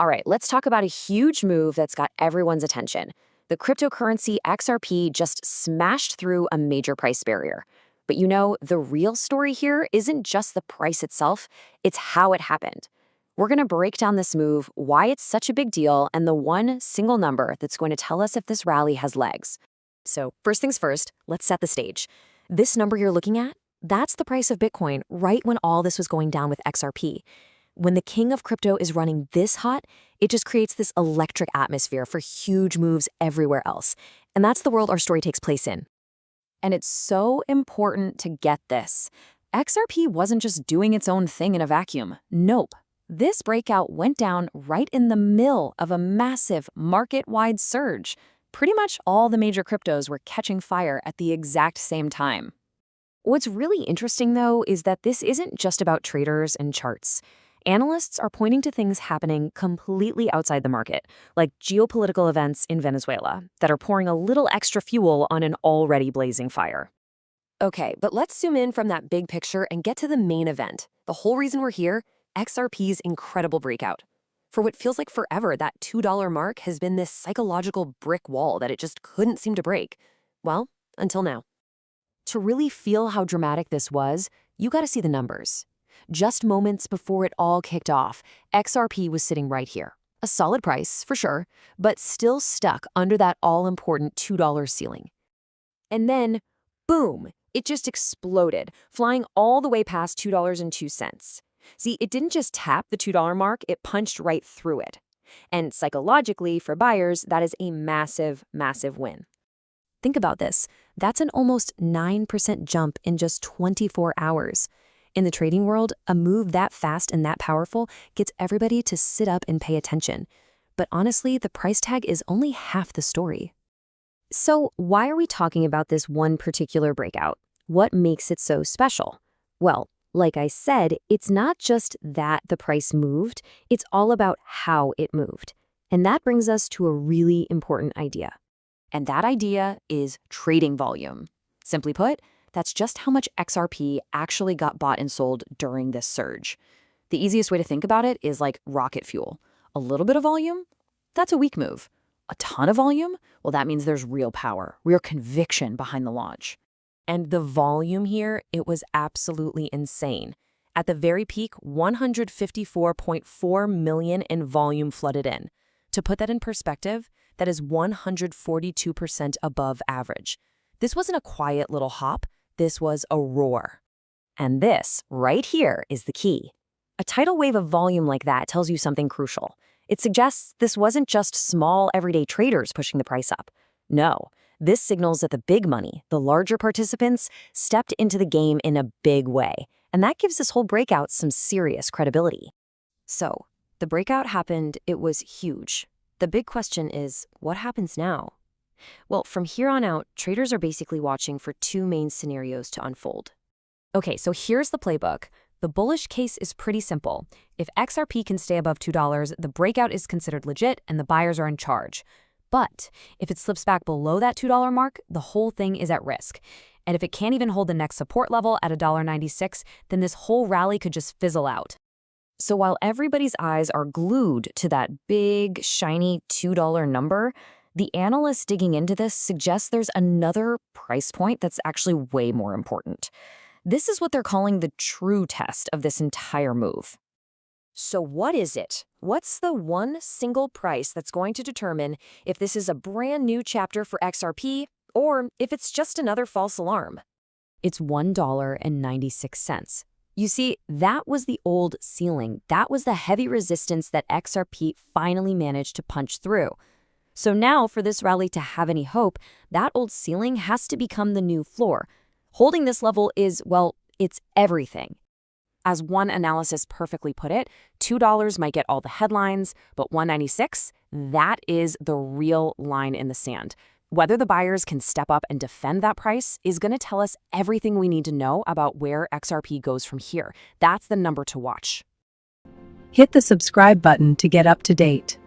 All right, let's talk about a huge move that's got everyone's attention. The cryptocurrency XRP just smashed through a major price barrier. But the real story here isn't just the price itself, it's how it happened. We're going to break down this move, why it's such a big deal, and the one single number that's going to tell us if this rally has legs. So, first things first, let's set the stage. This number you're looking at, that's the price of Bitcoin right when all this was going down with XRP. When the king of crypto is running this hot, it just creates this electric atmosphere for huge moves everywhere else. And that's the world our story takes place in. And it's so important to get this. XRP wasn't just doing its own thing in a vacuum. Nope. This breakout went down right in the middle of a massive market-wide surge. Pretty much all the major cryptos were catching fire at the exact same time. What's really interesting, though, is that this isn't just about traders and charts. Analysts are pointing to things happening completely outside the market, like geopolitical events in Venezuela that are pouring a little extra fuel on an already blazing fire. Okay, but let's zoom in from that big picture and get to the main event. The whole reason we're here, XRP's incredible breakout. For what feels like forever, that $2 mark has been this psychological brick wall that it just couldn't seem to break. Well, until now. To really feel how dramatic this was, you gotta see the numbers. Just moments before it all kicked off, XRP was sitting right here. A solid price, for sure, but still stuck under that all-important $2 ceiling. And then, boom, it just exploded, flying all the way past $2.02. See, it didn't just tap the $2 mark, it punched right through it. And psychologically, for buyers, that is a massive, massive win. Think about this. That's an almost 9% jump in just 24 hours. In the trading world, a move that fast and that powerful gets everybody to sit up and pay attention. But honestly, the price tag is only half the story. So why are we talking about this one particular breakout? What makes it so special? Well, like I said, it's not just that the price moved, it's all about how it moved. And that brings us to a really important idea. And that idea is trading volume. Simply put, that's just how much XRP actually got bought and sold during this surge. The easiest way to think about it is like rocket fuel. A little bit of volume? That's a weak move. A ton of volume? Well, that means there's real power, real conviction behind the launch. And the volume here, it was absolutely insane. At the very peak, 154.4 million in volume flooded in. To put that in perspective, that is 142% above average. This wasn't a quiet little hop. This was a roar. And this, right here, is the key. A tidal wave of volume like that tells you something crucial. It suggests this wasn't just small, everyday traders pushing the price up. No, this signals that the big money, the larger participants, stepped into the game in a big way. And that gives this whole breakout some serious credibility. So, the breakout happened, it was huge. The big question is, what happens now? Well, from here on out, traders are basically watching for two main scenarios to unfold. Okay, so here's the playbook. The bullish case is pretty simple. If XRP can stay above $2, the breakout is considered legit and the buyers are in charge. But if it slips back below that $2 mark, the whole thing is at risk. And if it can't even hold the next support level at $1.96, then this whole rally could just fizzle out. So while everybody's eyes are glued to that big, shiny $2 number, the analysts digging into this suggest there's another price point that's actually way more important. This is what they're calling the true test of this entire move. So what is it? What's the one single price that's going to determine if this is a brand new chapter for XRP or if it's just another false alarm? It's $1.96. You see, that was the old ceiling. That was the heavy resistance that XRP finally managed to punch through. So now, for this rally to have any hope, that old ceiling has to become the new floor. Holding this level is, well, it's everything. As one analysis perfectly put it, $2 might get all the headlines, but $1.96, that is the real line in the sand. Whether the buyers can step up and defend that price is going to tell us everything we need to know about where XRP goes from here. That's the number to watch. Hit the subscribe button to get up to date.